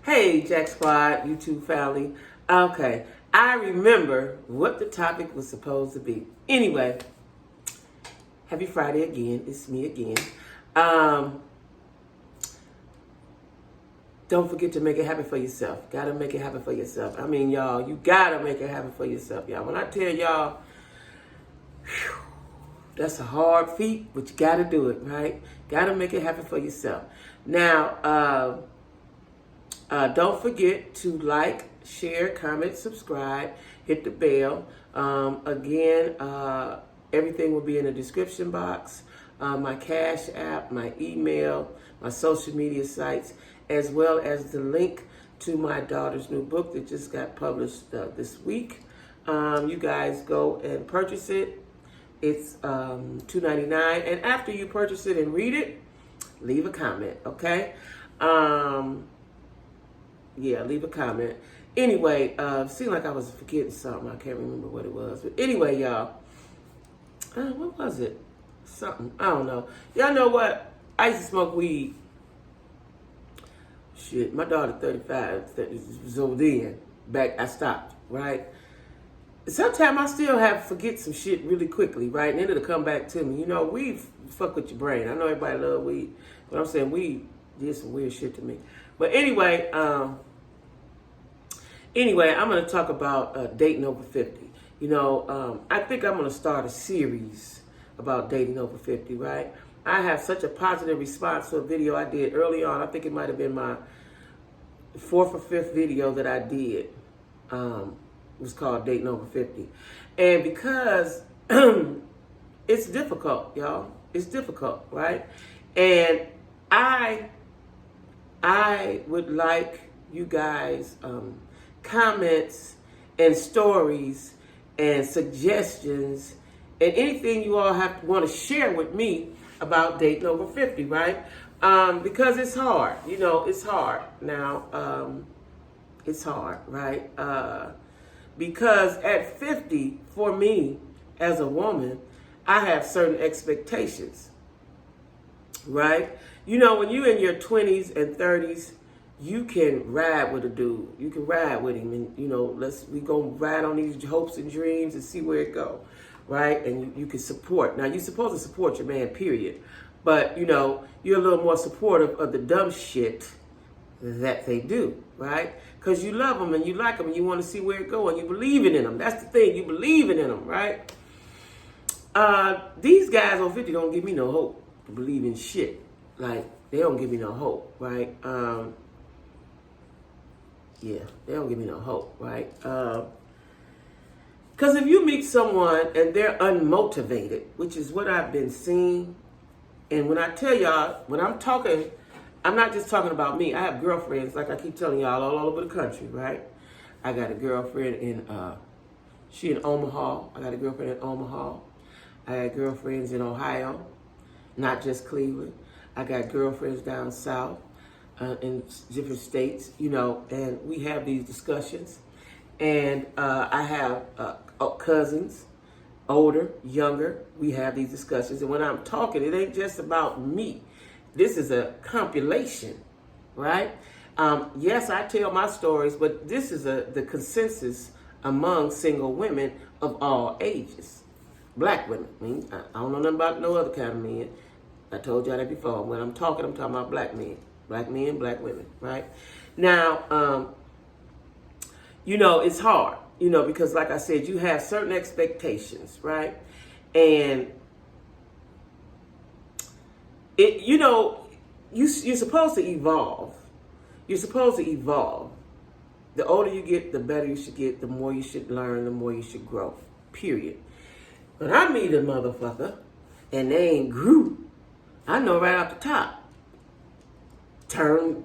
Hey, Jack Squad, YouTube family. Okay, I remember what the topic was supposed to be. Anyway, happy Friday again. It's me again. Don't forget to make it happen for yourself. Gotta make it happen for yourself. I mean, y'all, you gotta make it happen for yourself, y'all. When I tell y'all, whew, that's a hard feat, but you gotta do it, right? Gotta make it happen for yourself. Now, don't forget to like, share, comment, subscribe, hit the bell. Again, everything will be in the description box. My Cash App, my email, my social media sites, as well as the link to my daughter's new book that just got published this week. You guys go and purchase it. It's $2.99, and after you purchase it and read it, leave a comment, okay? Yeah, leave a comment. Anyway, seemed like I was forgetting something. I can't remember what it was. But anyway, y'all, what was it? Something. I don't know. Y'all know what? I used to smoke weed. Shit, my daughter 35 so then. Back, I stopped, right? Sometimes I still have forget some shit really quickly, right? And then it'll come back to me. You know, weed fuck with your brain. I know everybody love weed, but I'm saying weed did some weird shit to me. But anyway, I'm going to talk about dating over 50. You know, I think I'm going to start a series about dating over 50, right? I have such a positive response to a video I did early on. I think it might have been my 4th or 5th video that I did. It was called Dating Over 50. And because it's difficult, y'all. It's difficult, right? And I would like you guys comments and stories and suggestions and anything you all want to share with me about dating over 50, right? Because it's hard. You know, it's hard. Now, it's hard, right? Because at 50, for me, as a woman, I have certain expectations, right? You know, when you're in your 20s and 30s, you can ride with a dude. You can ride with him, and you know, we gonna ride on these hopes and dreams and see where it go, right? And you can support. Now, you're supposed to support your man, period. But you know, you're a little more supportive of the dumb shit that they do, right? Because you love them and you like them and you want to see where it go and you believe in them. That's the thing. You believe in them, right? These guys over 50 don't give me no hope to believe in shit. Like, they don't give me no hope, right? Yeah, they don't give me no hope, right? Because if you meet someone and they're unmotivated, which is what I've been seeing, and when I tell y'all, when I'm talking, I'm not just talking about me. I have girlfriends, like I keep telling y'all, all over the country, right? I got a girlfriend she in Omaha. I got a girlfriend in Omaha. I got girlfriends in Ohio, not just Cleveland. I got girlfriends down south in different states, you know, and we have these discussions. And I have cousins, older, younger. We have these discussions. And when I'm talking, it ain't just about me. This is a compilation, right? Yes, I tell my stories, but this is the consensus among single women of all ages. Black women. I mean, I don't know nothing about no other kind of men. I told y'all that before. When I'm talking about black men. Black men, black women, right? Now, you know, it's hard, you know, because like I said, you have certain expectations, right? And it, you know, you're supposed to evolve. You're supposed to evolve. The older you get, the better you should get, the more you should learn, the more you should grow, period. When I meet a motherfucker and they ain't grew, I know right off the top. Turn.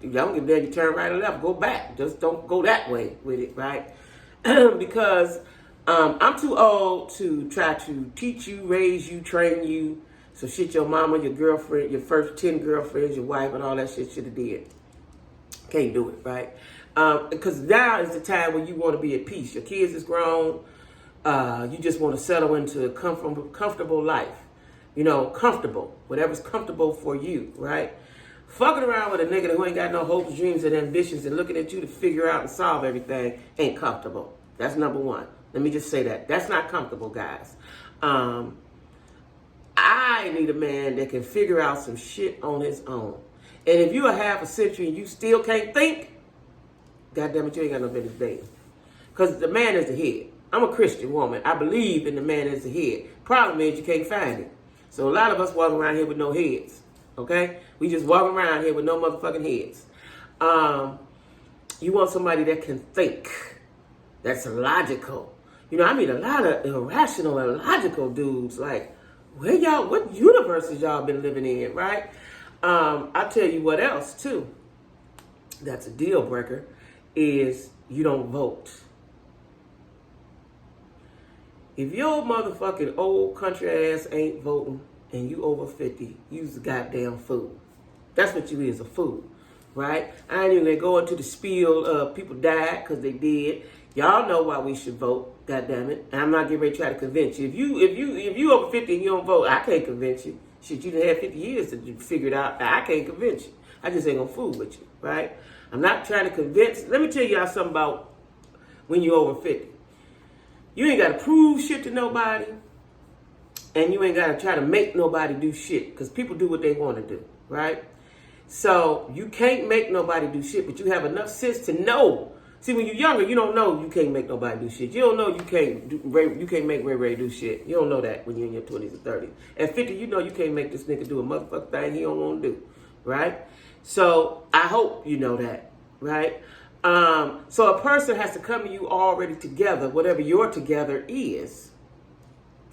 Y'all don't give a damn, you turn right or left, go back. Just don't go that way with it, right? Because I'm too old to try to teach you, raise you, train you. So shit your mama, your girlfriend, your first 10 girlfriends, your wife, and all that shit should have did. Can't do it, right? Because now is the time when you want to be at peace. Your kids is grown. You just want to settle into a comfortable life. You know, comfortable. Whatever's comfortable for you, right? Fucking around with a nigga who ain't got no hopes, dreams, and ambitions and looking at you to figure out and solve everything ain't comfortable. That's number one. Let me just say that. That's not comfortable, guys. I need a man that can figure out some shit on his own. And if you are half a century and you still can't think, goddamn it, you ain't got no business dating. Because the man is the head. I'm a Christian woman. I believe in the man as the head. Problem is you can't find it. So a lot of us walking around here with no heads. Okay? We just walking around here with no motherfucking heads. You want somebody that can think. That's logical. You know, I mean a lot of irrational and illogical dudes. Like, where y'all, what universes y'all been living in, right? I'll tell you what else, too. That's a deal breaker, is you don't vote. If your motherfucking old country ass ain't voting and you over 50, you's a goddamn fool. That's what you is, a fool, right? I ain't even gonna go into the spiel of people died because they did. Y'all know why we should vote, goddamn it. And I'm not getting ready to try to convince you. If you over 50 and you don't vote, I can't convince you. Shit, you done had 50 years to figure it out. I can't convince you. I just ain't gonna fool with you, right? I'm not trying to convince. Let me tell y'all something about when you're over 50. You ain't got to prove shit to nobody, and you ain't got to try to make nobody do shit, because people do what they want to do, right? So you can't make nobody do shit, but you have enough sense to know. See, when you're younger, you don't know you can't make nobody do shit. You don't know you can't make Ray do shit. You don't know that when you're in your 20s or 30s. At 50, you know you can't make this nigga do a motherfucking thing he don't want to do, right? So I hope you know that, right? So a person has to come to you already together, whatever your together is.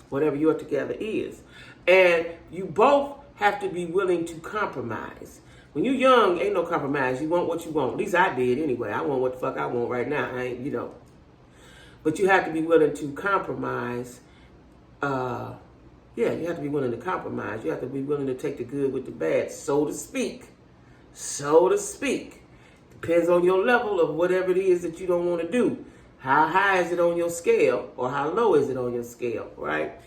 Whatever your together is. And you both have to be willing to compromise. When you're young, ain't no compromise. You want what you want. At least I did anyway. I want what the fuck I want right now. I ain't, you know. But you have to be willing to compromise. You have to be willing to compromise. You have to be willing to take the good with the bad, so to speak. So to speak. Depends on your level of whatever it is that you don't want to do. How high is it on your scale, or how low is it on your scale, right?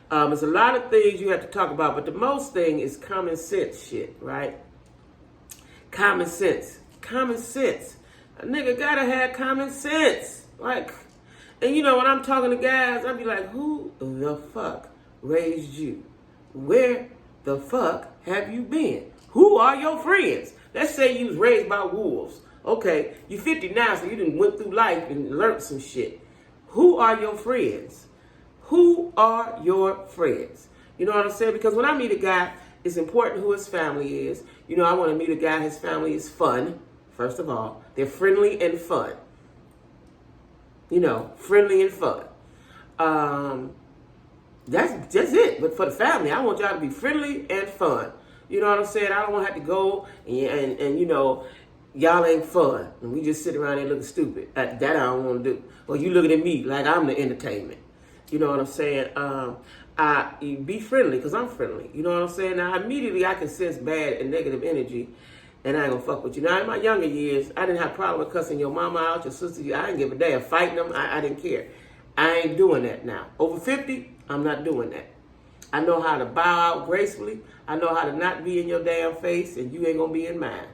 There's a lot of things you have to talk about, but the most thing is common sense shit, right? Common sense. Common sense. A nigga gotta have common sense. Like, and you know, when I'm talking to guys, I'll be like, who the fuck raised you? Where the fuck have you been? Who are your friends? Let's say you was raised by wolves. Okay, you 50 now, so you done went through life and learned some shit. Who are your friends? Who are your friends? You know what I'm saying? Because when I meet a guy, it's important who his family is. You know, I want to meet a guy, his family is fun, first of all. They're friendly and fun. You know, friendly and fun. That's it. But for the family, I want y'all to be friendly and fun. You know what I'm saying? I don't want to have to go and you know, y'all ain't fun. And we just sit around there looking stupid. That I don't want to do. Or you looking at me like I'm the entertainment. You know what I'm saying? You be friendly, because I'm friendly. You know what I'm saying? Now, immediately I can sense bad and negative energy, and I ain't going to fuck with you. Now, in my younger years, I didn't have a problem with cussing your mama out, your sister. I didn't give a damn. Fighting them, I didn't care. I ain't doing that now. Over 50, I'm not doing that. I know how to bow out gracefully. I know how to not be in your damn face, and you ain't going to be in mine.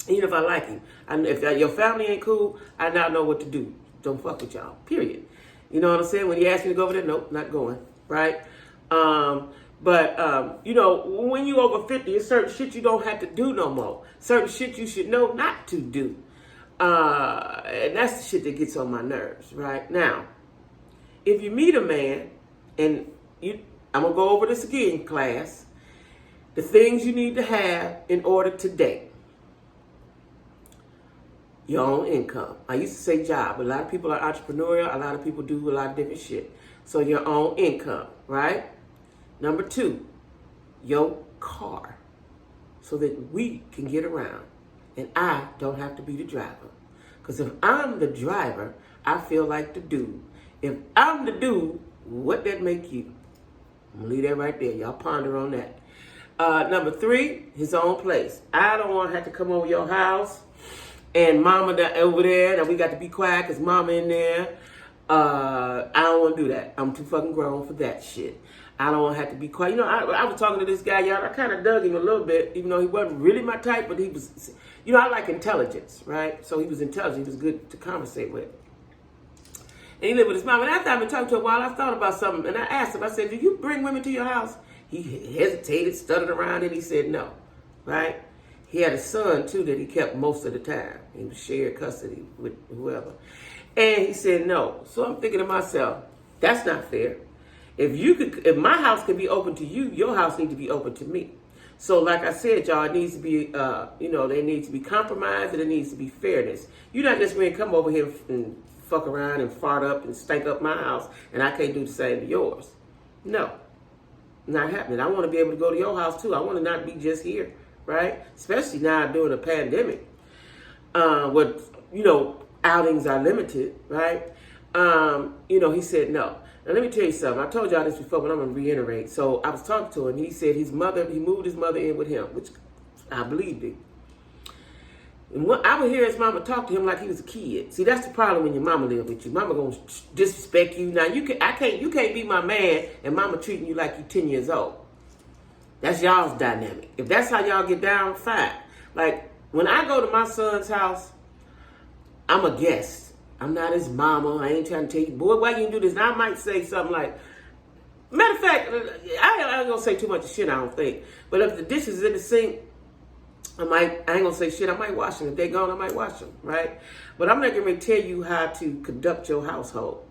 Even if I like you. If your family ain't cool, I now know what to do. Don't fuck with y'all, period. You know what I'm saying? When you ask me to go over there, nope, not going, right? You know, when you over 50, there's certain shit you don't have to do no more. Certain shit you should know not to do. And that's the shit that gets on my nerves, right? Now, if you meet a man, and I'm going to go over this again, class, the things you need to have in order to date. Your own income. I used to say job, but a lot of people are entrepreneurial. A lot of people do a lot of different shit. So your own income, right? Number 2, your car, so that we can get around and I don't have to be the driver. Because if I'm the driver, I feel like the dude. If I'm the dude, what that make you? I'm going to leave that right there. Y'all ponder on that. Number 3, his own place. I don't want to have to come over your house and mama over there, and we got to be quiet because mama in there. I don't want to do that. I'm too fucking grown for that shit. I don't have to be quiet. You know, I was talking to this guy, y'all. I kind of dug him a little bit, even though he wasn't really my type, but he was, you know, I like intelligence, right? So he was intelligent. He was good to conversate with. And he lived with his mom. And after I've been talking to him a while, I thought about something. And I asked him, I said, do you bring women to your house? He hesitated, stuttered around, and he said no, right? He had a son, too, that he kept most of the time. He was shared custody with whoever. And he said no. So I'm thinking to myself, that's not fair. If my house could be open to you, your house needs to be open to me. So like I said, y'all, it needs to be, you know, there needs to be compromise and there needs to be fairness. You're not just going to come over here and fuck around and fart up and stank up my house and I can't do the same to yours. No, not happening. I want to be able to go to your house too. I want to not be just here, right? Especially now during a pandemic, with, you know, outings are limited, right? You know, he said no. Now, let me tell you something. I told y'all this before, but I'm going to reiterate. So I was talking to him. He said he moved his mother in with him, which I believed him. And I would hear his mama talk to him like he was a kid. See, that's the problem when your mama live with you. Mama going to disrespect you. Now, you can't be my man and mama treating you like you 10 years old. That's y'all's dynamic. If that's how y'all get down, fine. Like, when I go to my son's house, I'm a guest. I'm not his mama. I ain't trying to tell you, boy, why you do this? And I might say something like, matter of fact, I ain't gonna say too much shit, I don't think. But if the dishes is in the sink, I ain't gonna say shit, I might wash them. If they gone, I might wash them, right? But I'm not gonna tell you how to conduct your household.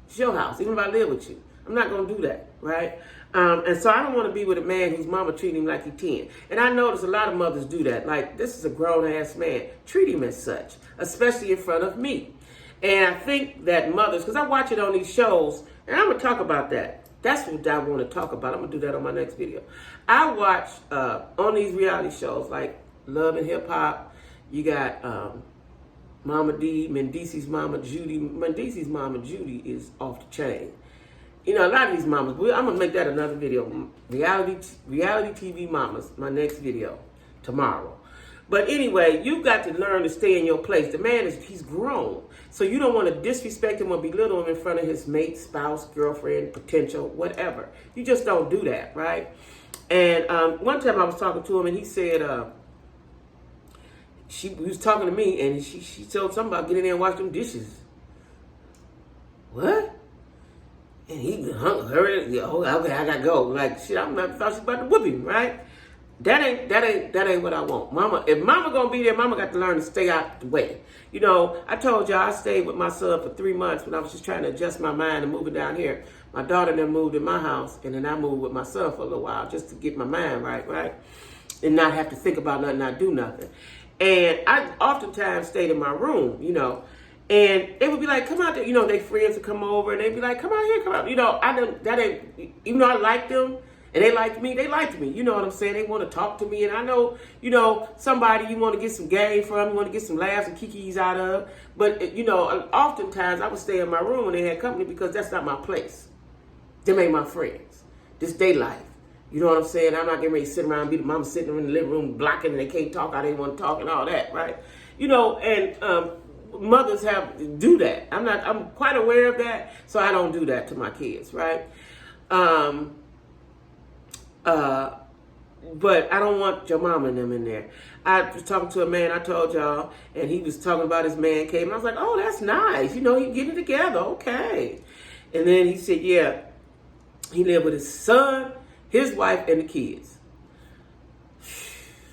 It's your house, even if I live with you. I'm not gonna do that, right? And so I don't want to be with a man whose mama treat him like he's 10. And I notice a lot of mothers do that. Like, this is a grown-ass man. Treat him as such, especially in front of me. And I think that mothers, because I watch it on these shows, and I'm going to talk about that. That's what I want to talk about. I'm going to do that on my next video. I watch on these reality shows like Love and Hip Hop. You got Mama D, Mendici's Mama Judy. Mendici's Mama Judy is off the chain. You know, a lot of these mamas, I'm going to make that another video. Reality TV mamas, my next video tomorrow. But anyway, you've got to learn to stay in your place. The man he's grown. So you don't want to disrespect him or belittle him in front of his mate, spouse, girlfriend, potential, whatever. You just don't do that, right? And one time I was talking to him and he said, he was talking to me and she told something about getting in there and wash them dishes. What? And he hung her. Oh, okay, I gotta go. Like, shit, I thought she was about to whoop him, right? That ain't what I want. Mama, if mama gonna be there, mama got to learn to stay out the way. You know, I told y'all I stayed with my son for 3 months when I was just trying to adjust my mind and moving down here. My daughter then moved in my house, and then I moved with my son for a little while just to get my mind right? And not have to think about nothing, not do nothing. And I oftentimes stayed in my room, you know, and they would be like, come out there, you know, their friends would come over, and they'd be like, come out here, come out. You know, even though I liked them, and they liked me, you know what I'm saying? They want to talk to me, and I know, you know, somebody you want to get some game from, you want to get some laughs and kikis out of, but, you know, oftentimes I would stay in my room when they had company because that's not my place. Them ain't my friends. This day life. You know what I'm saying? I'm not getting ready to sit around and be the mama sitting in the living room blocking and they can't talk how they want to talk and all that, right? You know, and mothers do that. I'm quite aware of that, so I don't do that to my kids, right? But I don't want your mama and them in there. I was talking to a man, I told y'all, and he was talking about his man cave, and I was like, oh, that's nice. You know, he getting it together, okay. And then he said, yeah, he lived with his son, his wife, and the kids.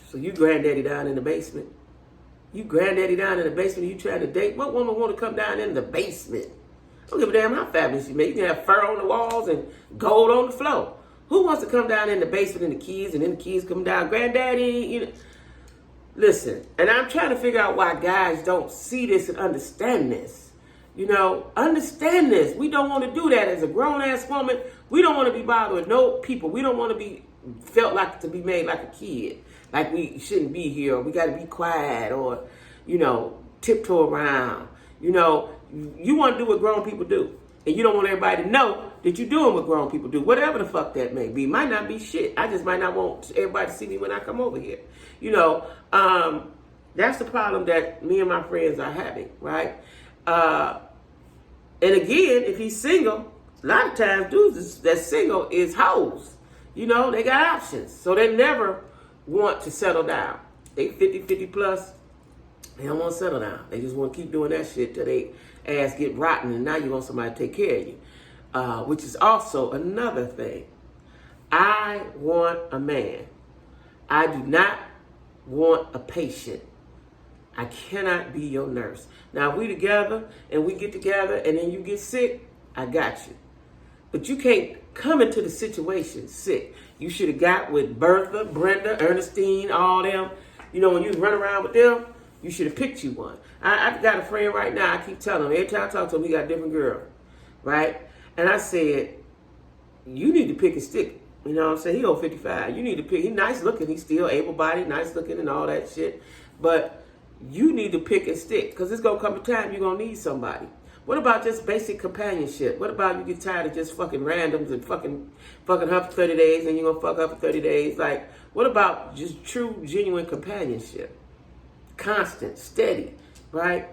So you granddaddy down in the basement. You granddaddy down in the basement, you trying to date? What woman want to come down in the basement? I don't give a damn how fabulous you make. You can have fur on the walls and gold on the floor. Who wants to come down in the basement and the kids, and then the kids come down, granddaddy, you know? Listen, and I'm trying to figure out why guys don't see this and understand this. You know, understand this. We don't want to do that as a grown-ass woman. We don't want to be bothered with no people. We don't want to be felt like to be made like a kid. Like we shouldn't be here, or we got to be quiet, or, you know, tiptoe around. You know, you want to do what grown people do. And you don't want everybody to know that you're doing what grown people do. Whatever the fuck that may be. Might not be shit. I just might not want everybody to see me when I come over here. You know, that's the problem that me and my friends are having, right? And again, if he's single, a lot of times dudes that's single is hoes. You know, they got options. So they never want to settle down. They 50 plus, they don't want to settle down. They just want to keep doing that shit till they ass get rotten, and now you want somebody to take care of you. Which is also another thing. I want a man. I do not want a patient. I cannot be your nurse. Now, if we together and we get together and then you get sick, I got you. But you can't come into the situation sick. You should have got with Bertha, Brenda, Ernestine, all them. You know, when you run around with them, you should have picked you one. I've got a friend right now, I keep telling him, every time I talk to him, he got a different girl, right? And I said, you need to pick a stick. You know what I'm saying? He over 55. You need to pick. He's nice looking. He's still able-bodied, nice looking and all that shit. But you need to pick and stick because there's going to come a time you're going to need somebody. What about just basic companionship? What about you get tired of just fucking randoms and fucking her for 30 days and you're going to fuck her for 30 days? Like, what about just true, genuine companionship? Constant, steady, right?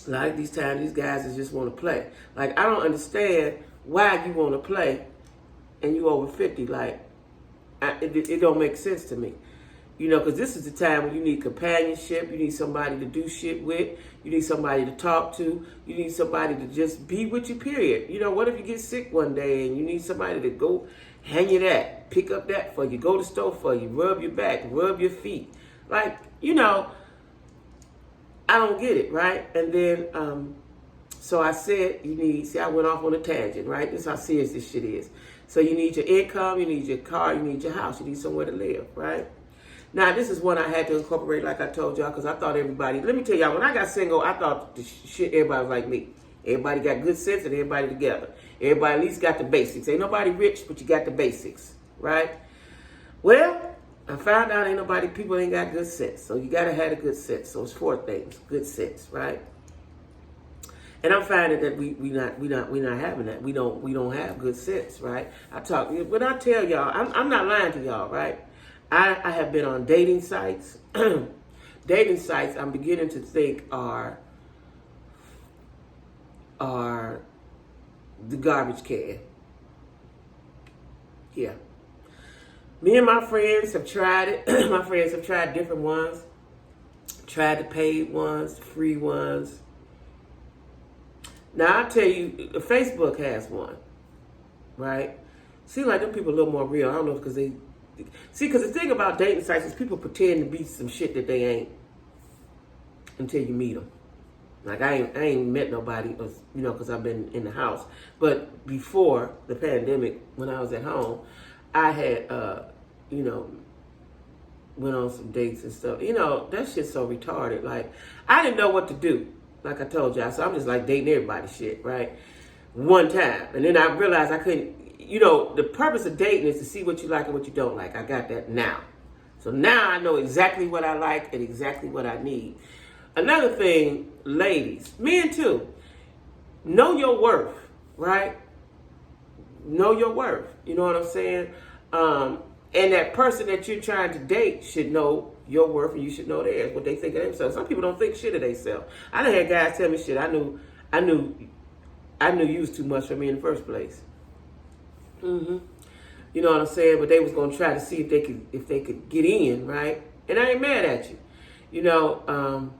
Like these times, these guys that just want to play. Like, I don't understand why you want to play and you over 50. Like, it don't make sense to me. You know, because this is the time when you need companionship. You need somebody to do shit with. You need somebody to talk to. You need somebody to just be with you, period. You know, what if you get sick one day and you need somebody to go hang you that, pick up that for you, go to the store for you, rub your back, rub your feet. Like, you know, I don't get it, right? And then, so I said you need, see, I went off on a tangent, right? This is how serious this shit is. So you need your income, you need your car, you need your house, you need somewhere to live, right? Now, this is one I had to incorporate, like I told y'all, because I thought everybody, let me tell y'all, when I got single, I thought the shit, everybody was like me. Everybody got good sense and everybody together. Everybody at least got the basics. Ain't nobody rich, but you got the basics, right? Well, I found out people ain't got good sense. So you got to have a good sense. So it's 4 things, good sense, right? And I'm finding that we not having that. We don't have good sense, right? When I tell y'all, I'm not lying to y'all, right? I have been on dating sites. Dating sites, I'm beginning to think are the garbage can. Yeah. Me and my friends have tried it. My friends have tried different ones. Tried the paid ones, the free ones. Now, I'll tell you, Facebook has one, right? Seems like them people a little more real. I don't know if because they... See, because the thing about dating sites is people pretend to be some shit that they ain't until you meet them. Like, I ain't met nobody, you know, because I've been in the house. But before the pandemic, when I was at home, I had, you know, went on some dates and stuff. You know, that shit's so retarded. Like, I didn't know what to do, like I told y'all. So I'm just like dating everybody shit, right? One time. And then I realized I couldn't. You know, the purpose of dating is to see what you like and what you don't like. I got that now. So now I know exactly what I like and exactly what I need. Another thing, ladies, men too, know your worth, right? Know your worth. You know what I'm saying? And that person that you're trying to date should know your worth and you should know theirs, what they think of themselves. Some people don't think shit of themselves. I done had guys tell me shit. I knew you was too much for me in the first place. Mm-hmm. You know what I'm saying? But they was gonna try to see if they could get in, right? And I ain't mad at you, you know.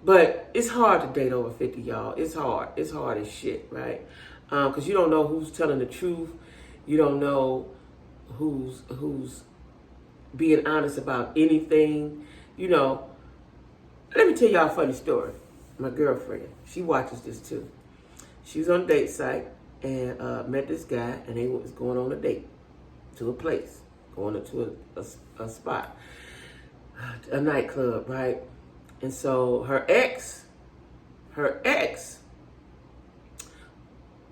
But it's hard to date over 50, y'all. It's hard. It's hard as shit, right? Because you don't know who's telling the truth. You don't know who's being honest about anything. You know. Let me tell y'all a funny story. My girlfriend, she watches this too. She was on a date site. And met this guy, and they was going on a date to a place, going to a spot, a nightclub, right? And so her ex,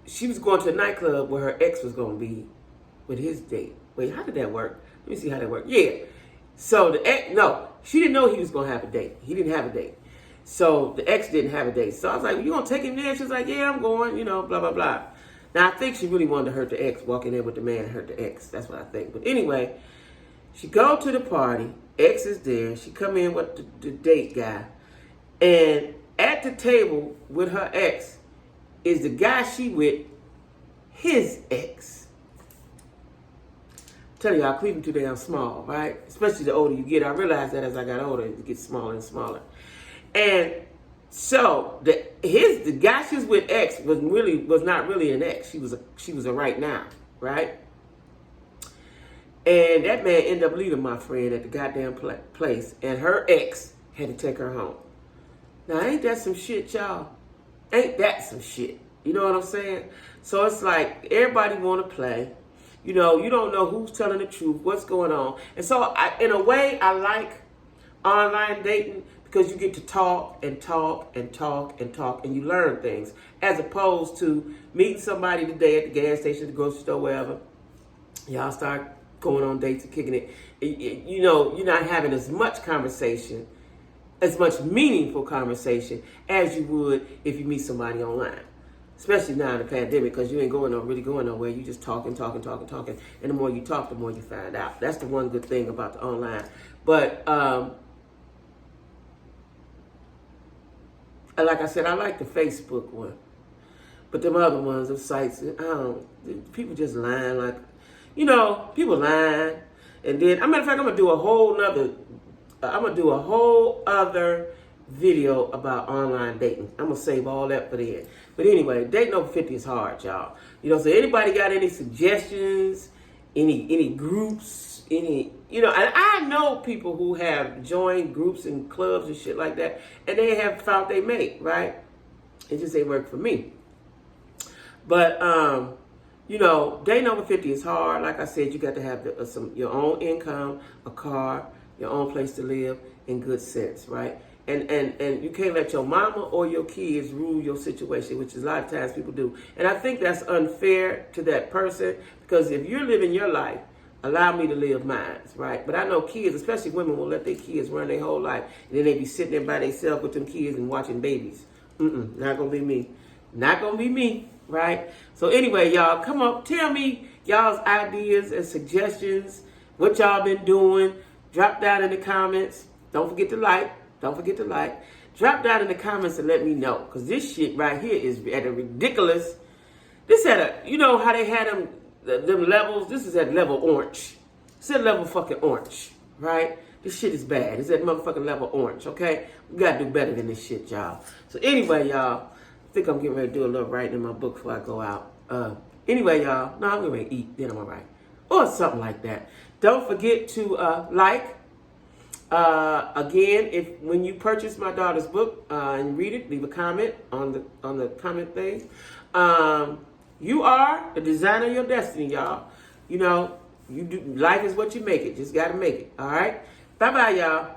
she was going to a nightclub where her ex was going to be with his date. Wait, how did that work? Let me see how that worked. Yeah. So the ex, no, she didn't know he was going to have a date. He didn't have a date. So the ex didn't have a date. So I was like, well, you going to take him there? She was like, yeah, I'm going, you know, blah, blah, blah. Now, I think she really wanted to hurt the ex, walking in with the man and hurt the ex. That's what I think. But anyway, she go to the party. Ex is there. She come in with the date guy. And at the table with her ex is the guy she with his ex. I'm telling y'all, Cleveland too damn small, right? Especially the older you get. I realized that as I got older, it gets smaller and smaller. And so the guy she was with ex was not really an ex. She was a right now, right? And that man ended up leaving my friend at the goddamn place, and her ex had to take her home. Now, ain't that some shit, y'all? Ain't that some shit? You know what I'm saying? So it's like everybody want to play. You know, you don't know who's telling the truth, what's going on. And so, in a way, I like online dating because you get to talk and talk and talk and talk, and you learn things, as opposed to meeting somebody today at the gas station, the grocery store, wherever. Y'all start going on dates and kicking it. You know, you're not having as much conversation, as much meaningful conversation as you would if you meet somebody online. Especially now in the pandemic, because you ain't really going nowhere. You just talking. And the more you talk, the more you find out. That's the one good thing about the online. But like I said, I like the Facebook one. But them other ones, the sites, people just lying like, you know, people lying. And then, as a matter of fact, I'm going to do a whole other video about online dating. I'm going to save all that for the end. But anyway, dating over 50 is hard, y'all. You know, so anybody got any suggestions, any groups, and I know people who have joined groups and clubs and shit like that, and they have found they mate, right? It just ain't work for me. But, you know, dating over 50 is hard. Like I said, you got to have your own income, a car, your own place to live, and good sense, right? And you can't let your mama or your kids rule your situation, which is a lot of times people do. And I think that's unfair to that person, because if you're living your life, allow me to live mine, right? But I know kids, especially women, will let their kids run their whole life, and then they be sitting there by themselves with them kids and watching babies. Not gonna be me. Not gonna be me, right? So anyway, y'all, come up, tell me y'all's ideas and suggestions, what y'all been doing. Drop down in the comments. Don't forget to like. Drop down in the comments and let me know, because this shit right here is at a ridiculous. This at a, you know how they had them levels. This is at level orange. It's at level fucking orange, right? This shit is bad. It's at motherfucking level orange. Okay, we gotta do better than this shit, y'all. So anyway, y'all, I think I'm getting ready to do a little writing in my book before I go out. Anyway, y'all, no, I'm getting ready to eat, then I'm gonna write, or something like that. Don't forget to like. Again, when you purchase my daughter's book and read it, leave a comment on the comment thing. You are the designer of your destiny, y'all. You know, life is what you make it. Just gotta make it. All right. Bye bye, y'all.